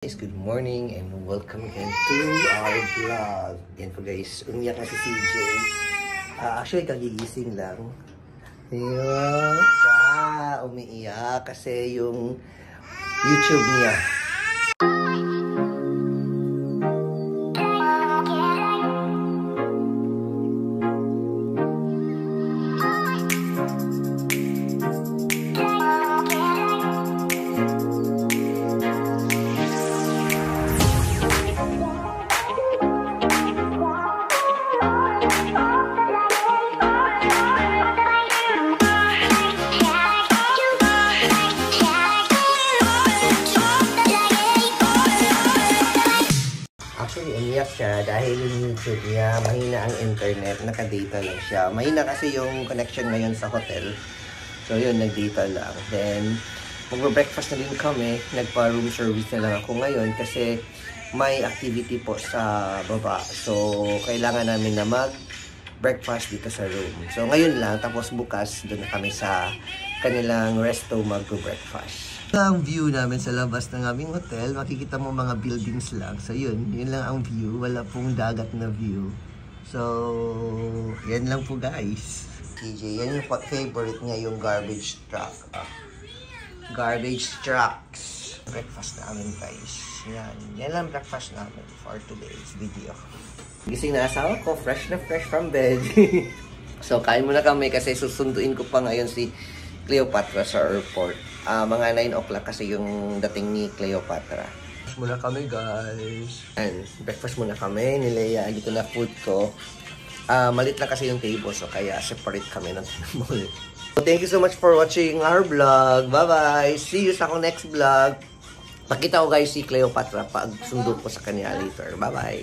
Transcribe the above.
Guys, good morning and welcome again to our vlog. Yan po guys, umiyak na si CJ. Actually, kagigising lang. Ayun, umiiyak kasi yung YouTube niya. Actually, umiyak siya dahil yung YouTube niya, mahina ang internet, naka-data lang siya. Mahina kasi yung connection ngayon sa hotel. So yun, nag-data lang. Then, magbe-breakfast na din kami. Nagpa-room service na lang ako ngayon kasi may activity po sa baba. So, kailangan namin na mag-breakfast dito sa room. So, ngayon lang, tapos bukas, doon na kami sa kanilang resto mag-breakfast. Ang view namin sa labas ng aming hotel, makikita mo mga buildings lang. So yun lang ang view. Wala pong dagat na view. So, yan lang po guys. TJ, yan yung favorite niya, yung garbage truck. Garbage trucks. Breakfast namin guys. Yan lang breakfast namin for today's video. Gising na asawa ko, fresh na fresh from bed. So, kain muna kami kasi susunduin ko pa ngayon si Cleopatra sa airport. Mga 9 o'clock kasi yung dating ni Cleopatra. Muna kami guys. And breakfast muna kami ni Leia. Dito na food ko. Malit lang kasi yung table, so kaya separate kami ng tinamol. So thank you so much for watching our vlog. Bye bye. See you sa akong next vlog. Pakita ko guys si Cleopatra pag sundo ko sa kanya later. Bye bye.